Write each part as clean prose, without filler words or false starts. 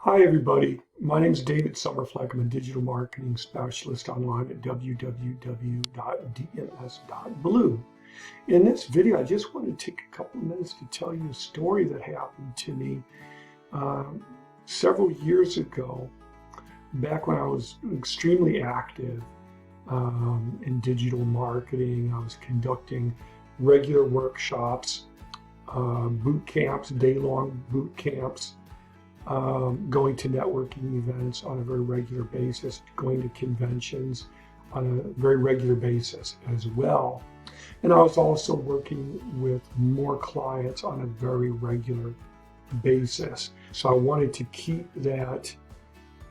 Hi, everybody. My name is David Summerfleck. I'm a digital marketing specialist online at www.dms.blue. In this video, I just want to take a couple of minutes to tell you a story that happened to me um, several years ago, back when I was extremely active in digital marketing. I was conducting regular workshops, boot camps, day-long boot camps, going to networking events on a very regular basis, going to conventions on a very regular basis as well. And I was also working with more clients on a very regular basis. So I wanted to keep that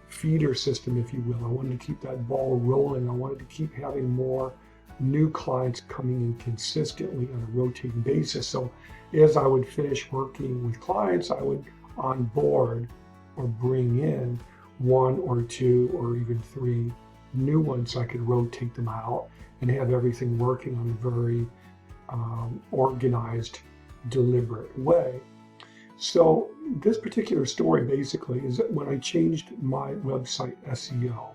feeder system, if you will. I wanted to keep that ball rolling. I wanted to keep having more new clients coming in consistently on a rotating basis. So as I would finish working with clients, I would on board or bring in one or two or even three new ones so I could rotate them out and have everything working on a very organized, deliberate way. So this particular story basically is when I changed my website SEO.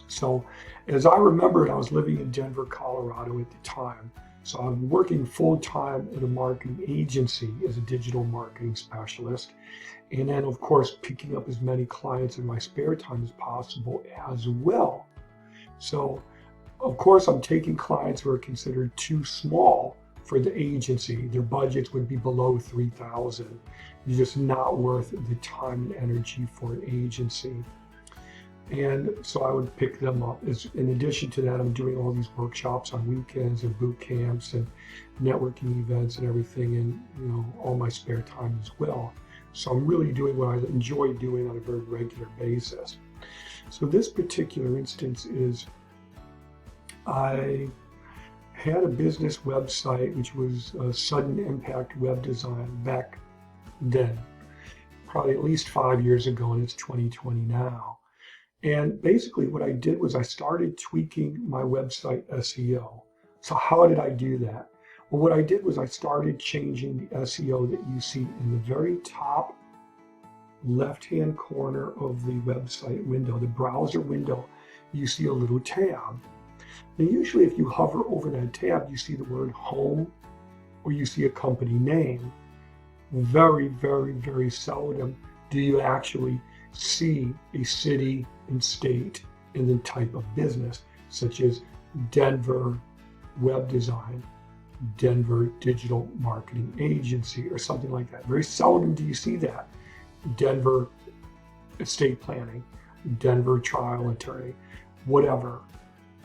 So as I remembered, I was living in Denver, Colorado at the time. So I'm working full-time at a marketing agency as a digital marketing specialist. And then of course, picking up as many clients in my spare time as possible as well. So of course, I'm taking clients who are considered too small for the agency. Their budgets would be below $3,000. It's just not worth the time and energy for an agency. And so I would pick them up. In addition to that, I'm doing all these workshops on weekends and boot camps and networking events and everything in all my spare time as well. So I'm really doing what I enjoy doing on a very regular basis. So this particular instance is I had a business website which was a sudden impact web design back then, probably at least 5 years ago, and it's 2020 now. And basically what I did was I started tweaking my website SEO. So how did I do that? Well, what I did was I started changing the SEO that you see in the very top left-hand corner of the website window, the browser window. You see a little tab. Now, usually if you hover over that tab, you see the word home or you see a company name. Very, very, very seldom do you actually see a city and state and the type of business, such as Denver Web Design, Denver Digital Marketing Agency, or something like that. Very seldom do you see that. Denver Estate Planning, Denver Trial Attorney, whatever.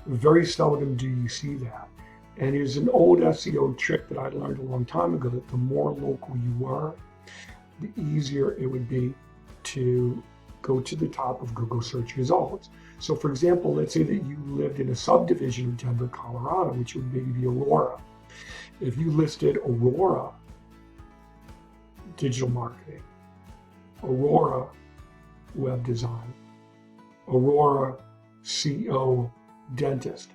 Very seldom do you see that. And it's an old SEO trick that I learned a long time ago, that the more local you were, the easier it would be to go to the top of Google search results. So for example, let's say that you lived in a subdivision of Denver, Colorado, which would maybe be Aurora. If you listed Aurora digital marketing, Aurora web design, Aurora CO dentist,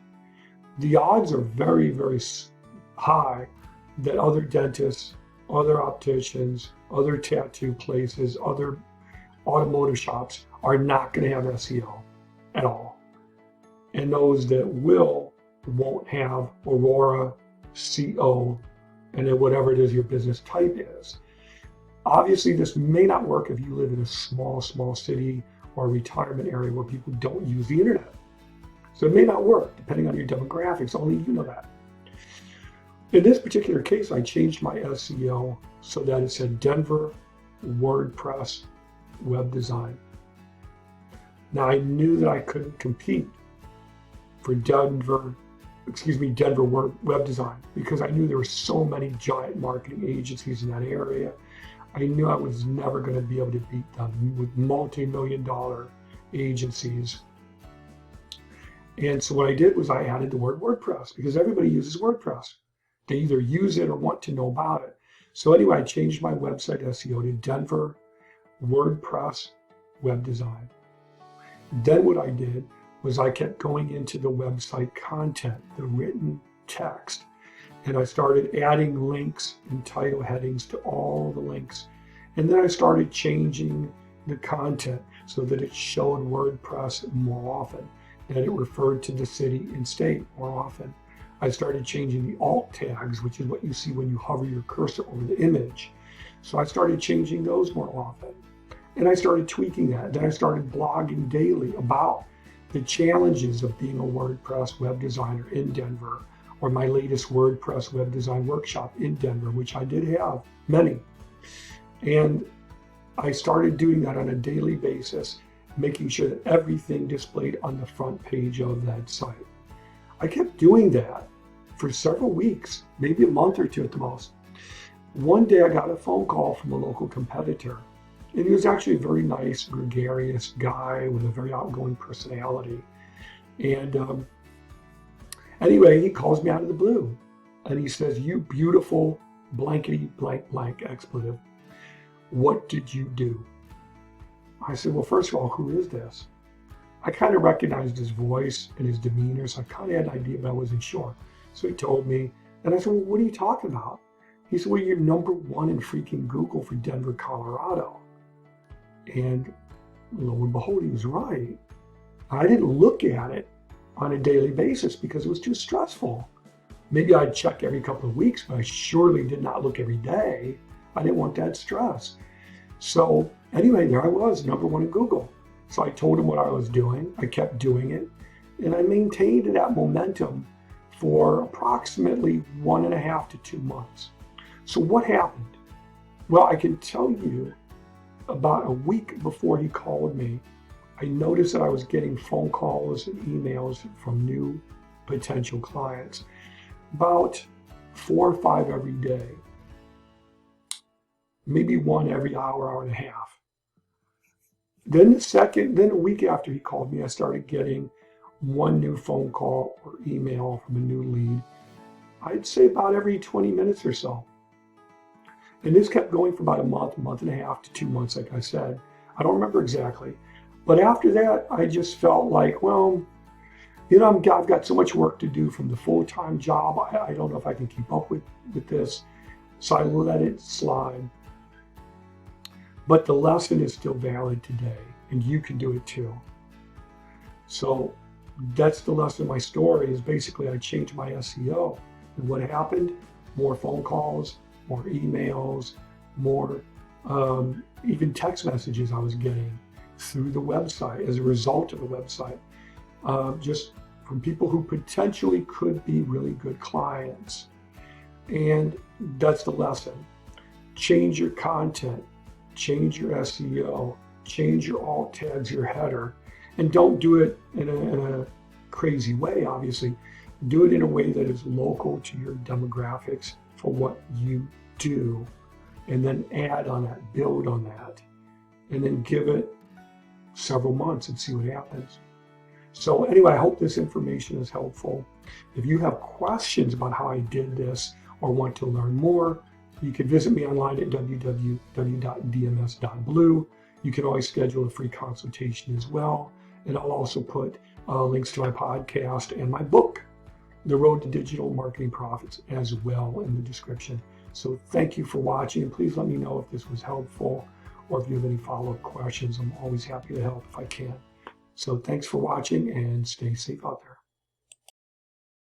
the odds are very, very high that other dentists, other opticians, other tattoo places, other automotive shops are not going to have SEO at all. And those that won't have Aurora, CO, and then whatever it is your business type is. Obviously, this may not work if you live in a small city or a retirement area where people don't use the internet. So it may not work depending on your demographics, only you know that. In this particular case, I changed my SEO so that it said Denver WordPress web design. Now I knew that I couldn't compete for Denver web design because I knew there were so many giant marketing agencies in that area. I knew I was never going to be able to beat them with multi-million-dollar agencies. And so what I did was I added the word WordPress because everybody uses WordPress. They either use it or want to know about it. So anyway, I changed my website SEO to Denver WordPress web design. Then what I did was I kept going into the website content, the written text, and I started adding links and title headings to all the links. And then I started changing the content so that it showed WordPress more often, that it referred to the city and state more often. I started changing the alt tags, which is what you see when you hover your cursor over the image. So I started changing those more often. And I started tweaking that. Then I started blogging daily about the challenges of being a WordPress web designer in Denver, or my latest WordPress web design workshop in Denver, which I did have many. And I started doing that on a daily basis, making sure that everything displayed on the front page of that site. I kept doing that for several weeks, maybe a month or two at the most. One day I got a phone call from a local competitor, and he was actually a very nice, gregarious guy with a very outgoing personality. And anyway, he calls me out of the blue, and he says, "You beautiful blankety blank blank expletive, what did you do?" I said, "Well, first of all, who is this?" I kind of recognized his voice and his demeanor, so I kind of had an idea, but I wasn't sure. So he told me, and I said, "Well, what are you talking about?" He said, "Well, you're #1 in freaking Google for Denver, Colorado." And lo and behold, he was right. I didn't look at it on a daily basis because it was too stressful. Maybe I'd check every couple of weeks, but I surely did not look every day. I didn't want that stress. So anyway, there I was, #1 in Google. So I told him what I was doing. I kept doing it, and I maintained that momentum for approximately 1.5 to 2 months. So what happened? Well, I can tell you, about a week before he called me, I noticed that I was getting phone calls and emails from new potential clients, about 4 or 5 every day, maybe one every hour, hour and a half. Then a week after he called me, I started getting one new phone call or email from a new lead. I'd say about every 20 minutes or so. And this kept going for about a month and a half to 2 months, like I said. I don't remember exactly. But after that, I just felt like, well, I've got so much work to do from the full-time job. I don't know if I can keep up with this. So I let it slide. But the lesson is still valid today, and you can do it too. So that's the lesson of my story, is basically I changed my SEO. And what happened? More phone calls, more emails, more even text messages I was getting through the website as a result of the website, just from people who potentially could be really good clients. And that's the lesson. Change your content, change your SEO, change your alt tags, your header, and don't do it in a crazy way, obviously. Do it in a way that is local to your demographics for what you do, and then add on that, build on that, and then give it several months and see what happens. So anyway, I hope this information is helpful. If you have questions about how I did this or want to learn more, you can visit me online at www.dms.blue. You can always schedule a free consultation as well. And I'll also put links to my podcast and my book, The Road to Digital Marketing Profits, as well in the description. So thank you for watching, and please let me know if this was helpful or if you have any follow-up questions. I'm always happy to help if I can. So thanks for watching, and stay safe out there.